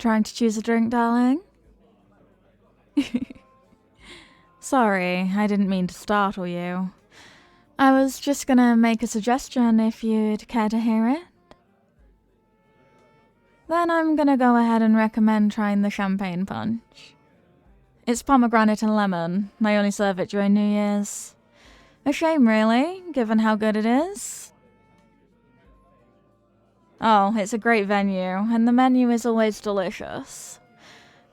trying to choose a drink, darling? Sorry, I didn't mean to startle you. I was just gonna make a suggestion if you'd care to hear it. Then I'm gonna go ahead and recommend trying the champagne punch. It's pomegranate and lemon. I only serve it during New Year's. A shame, really, given how good it is. Oh, it's a great venue, and the menu is always delicious.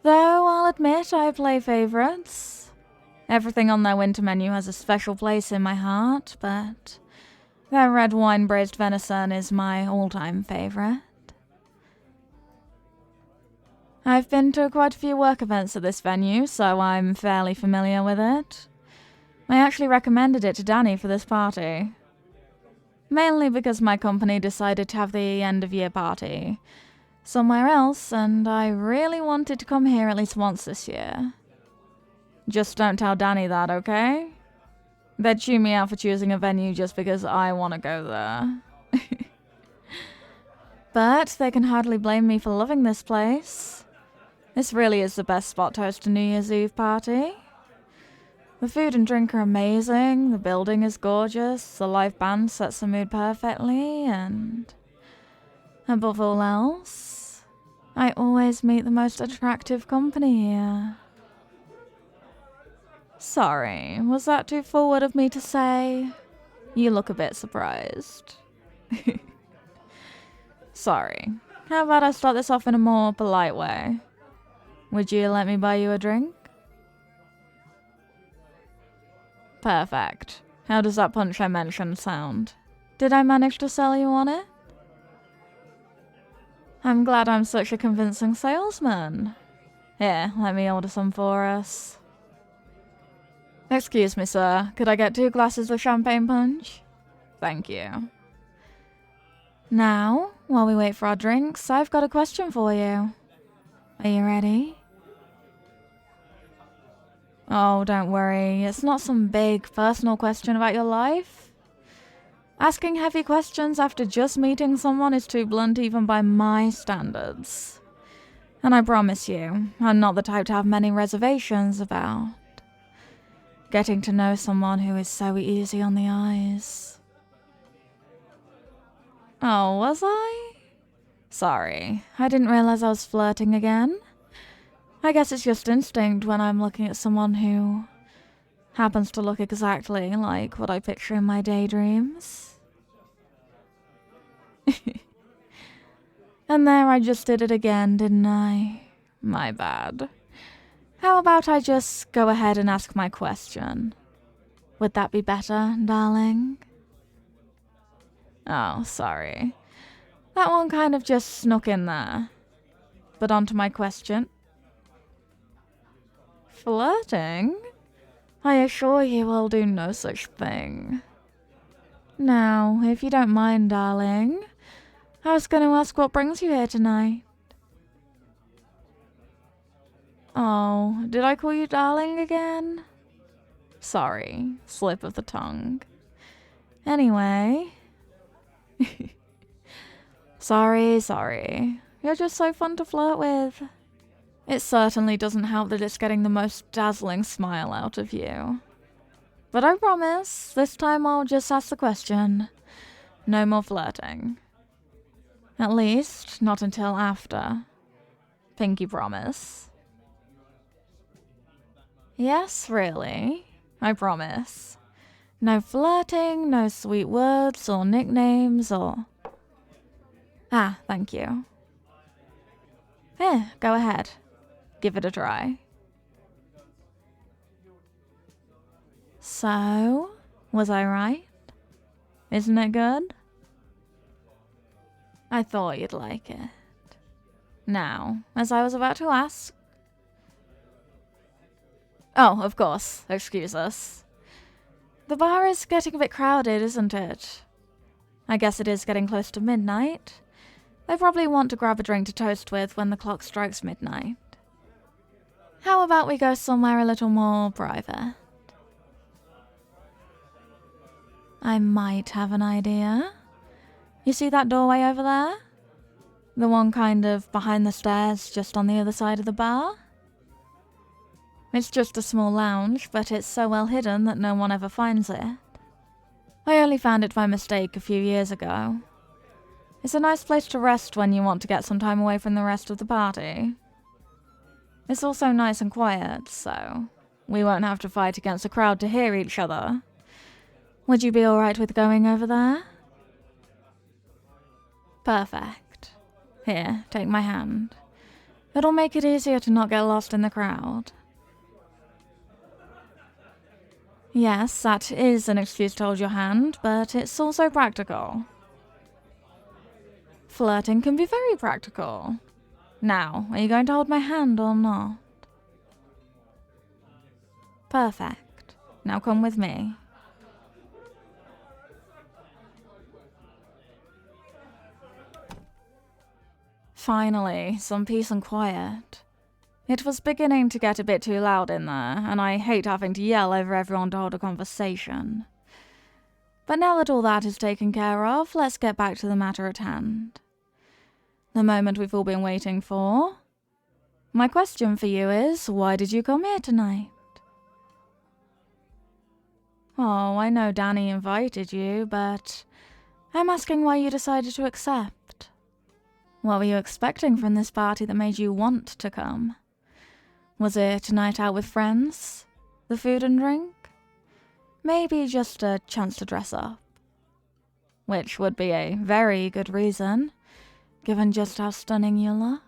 Though I'll admit I play favourites. Everything on their winter menu has a special place in my heart, but their red wine braised venison is my all-time favourite. I've been to quite a few work events at this venue, so I'm fairly familiar with it. I actually recommended it to Danny for this party. Mainly because my company decided to have the end-of-year party somewhere else, and I really wanted to come here at least once this year. Just don't tell Danny that, okay? They'd chew me out for choosing a venue just because I want to go there. But they can hardly blame me for loving this place. This really is the best spot to host a New Year's Eve party. The food and drink are amazing, the building is gorgeous, the live band sets the mood perfectly, and above all else, I always meet the most attractive company here. Sorry, was that too forward of me to say? You look a bit surprised. Sorry. How about I start this off in a more polite way? Would you let me buy you a drink? Perfect. How does that punch I mentioned sound? Did I manage to sell you on it? I'm glad I'm such a convincing salesman. Here, let me order some for us. Excuse me, sir. Could I get 2 glasses of champagne punch? Thank you. Now, while we wait for our drinks, I've got a question for you. Are you ready? Oh, don't worry. It's not some big, personal question about your life. Asking heavy questions after just meeting someone is too blunt even by my standards. And I promise you, I'm not the type to have many reservations about getting to know someone who is so easy on the eyes. Oh, was I? Sorry, I didn't realize I was flirting again. I guess it's just instinct when I'm looking at someone who happens to look exactly like what I picture in my daydreams. And there I just did it again, didn't I? My bad. How about I just go ahead and ask my question? Would that be better, darling? Oh, sorry. That one kind of just snuck in there. But on to my question. Flirting? I assure you I'll do no such thing. Now, if you don't mind, darling, I was going to ask what brings you here tonight. Oh, did I call you darling again? Sorry, slip of the tongue. Anyway. Sorry. You're just so fun to flirt with. It certainly doesn't help that it's getting the most dazzling smile out of you. But I promise, this time I'll just ask the question. No more flirting. At least, not until after. Pinky promise. Yes, really. I promise. No flirting, no sweet words or nicknames or... Ah, thank you. Here, go ahead. Give it a try. So, was I right? Isn't it good? I thought you'd like it. Now, as I was about to ask... Oh, of course, excuse us. The bar is getting a bit crowded, isn't it? I guess it is getting close to midnight. They probably want to grab a drink to toast with when the clock strikes midnight. How about we go somewhere a little more private? I might have an idea. You see that doorway over there? The one kind of behind the stairs, just on the other side of the bar? It's just a small lounge, but it's so well hidden that no one ever finds it. I only found it by mistake a few years ago. It's a nice place to rest when you want to get some time away from the rest of the party. It's also nice and quiet, so we won't have to fight against a crowd to hear each other. Would you be alright with going over there? Perfect. Here, take my hand. It'll make it easier to not get lost in the crowd. Yes, that is an excuse to hold your hand, but it's also practical. Flirting can be very practical. Now, are you going to hold my hand or not? Perfect. Now come with me. Finally, some peace and quiet. It was beginning to get a bit too loud in there, and I hate having to yell over everyone to hold a conversation. But now that all that is taken care of, let's get back to the matter at hand. The moment we've all been waiting for. My question for you is, why did you come here tonight? Oh, I know Danny invited you, but I'm asking why you decided to accept. What were you expecting from this party that made you want to come? Was it a night out with friends? The food and drink? Maybe just a chance to dress up. Which would be a very good reason, given just how stunning you look.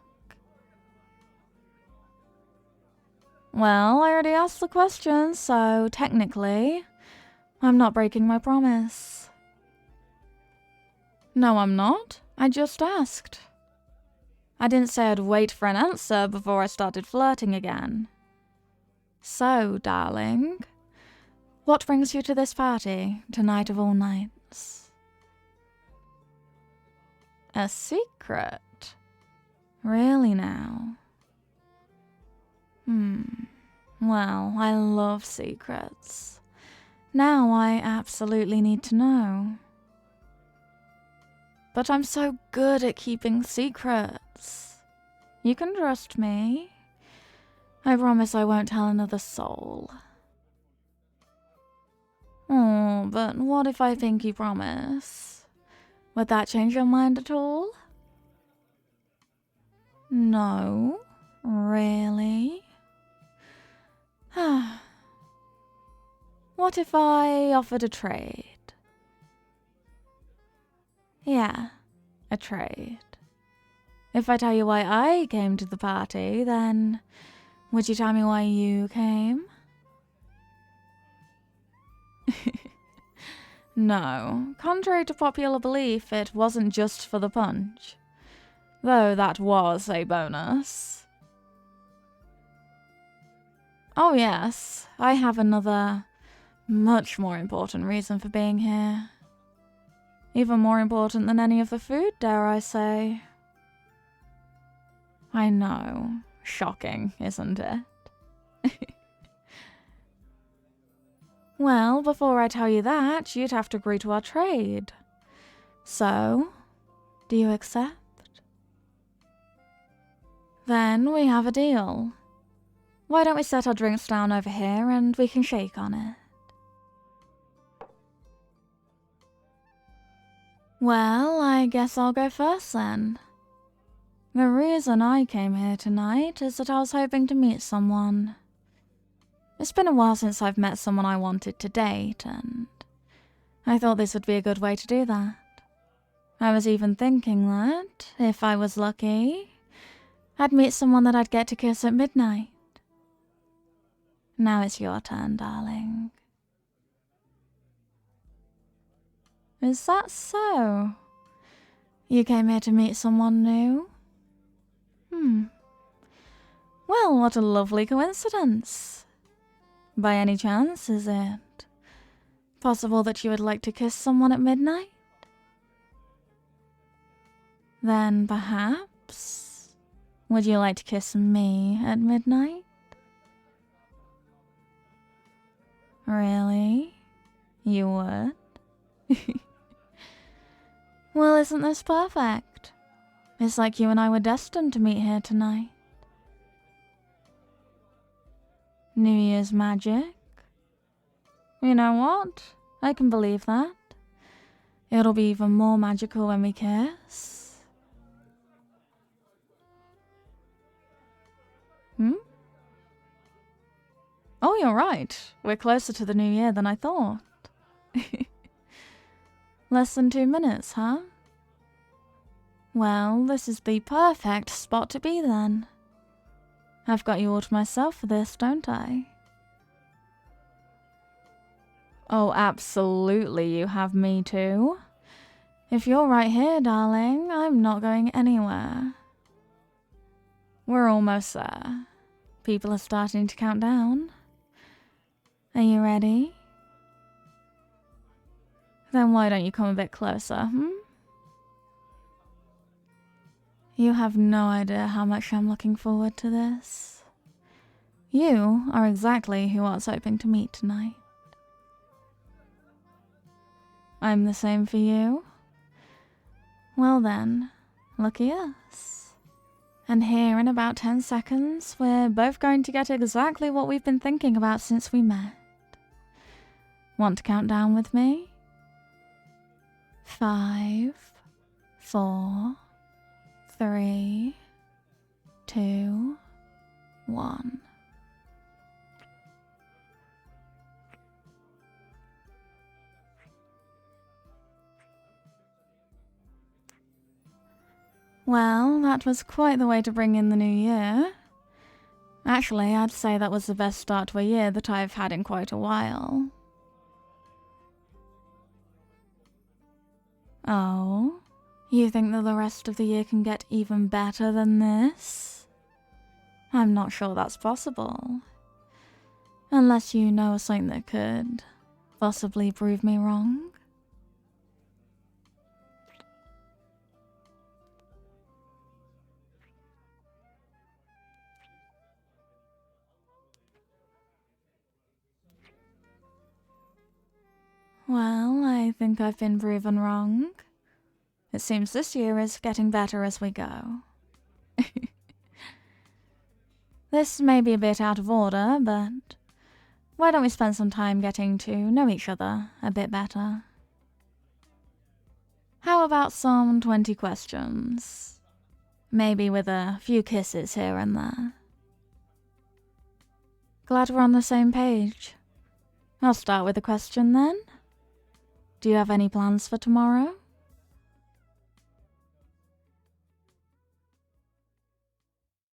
Well, I already asked the question, so technically, I'm not breaking my promise. No, I'm not. I just asked. I didn't say I'd wait for an answer before I started flirting again. So, darling, what brings you to this party, tonight of all nights? A secret? Really now? Well, I love secrets. Now I absolutely need to know. But I'm so good at keeping secrets. You can trust me. I promise I won't tell another soul. Oh, but what if I pinky promise? Would that change your mind at all? No, really? What if I offered a trade? Yeah, a trade. If I tell you why I came to the party, then would you tell me why you came? No, contrary to popular belief, it wasn't just for the punch. Though that was a bonus. Oh yes, I have another, much more important reason for being here. Even more important than any of the food, dare I say. I know. Shocking, isn't it? Well, before I tell you that, you'd have to agree to our trade. So, do you accept? Then we have a deal. Why don't we set our drinks down over here and we can shake on it? Well, I guess I'll go first then. The reason I came here tonight is that I was hoping to meet someone. It's been a while since I've met someone I wanted to date, and I thought this would be a good way to do that. I was even thinking that, if I was lucky, I'd meet someone that I'd get to kiss at midnight. Now it's your turn, darling. Is that so? You came here to meet someone new? Well, what a lovely coincidence. By any chance, is it possible that you would like to kiss someone at midnight? Then perhaps, would you like to kiss me at midnight? Really? You would? Well, isn't this perfect? It's like you and I were destined to meet here tonight. New Year's magic? You know what? I can believe that. It'll be even more magical when we kiss. Oh, you're right. We're closer to the new year than I thought. Less than 2 minutes, huh? Well, this is the perfect spot to be then. I've got you all to myself for this, don't I? Oh, absolutely, you have me too. If you're right here, darling, I'm not going anywhere. We're almost there. People are starting to count down. Are you ready? Then why don't you come a bit closer, You have no idea how much I'm looking forward to this. You are exactly who I was hoping to meet tonight. I'm the same for you? Well then, lucky us. And here in about 10 seconds, we're both going to get exactly what we've been thinking about since we met. Want to count down with me? 5, 4, 3, 2, 1. Well, that was quite the way to bring in the new year. Actually, I'd say that was the best start to a year that I've had in quite a while. Oh, you think that the rest of the year can get even better than this? I'm not sure that's possible. Unless you know something that could possibly prove me wrong. Well, I think I've been proven wrong. It seems this year is getting better as we go. This may be a bit out of order, but why don't we spend some time getting to know each other a bit better? How about some 20 questions? Maybe with a few kisses here and there. Glad we're on the same page. I'll start with a question then. Do you have any plans for tomorrow?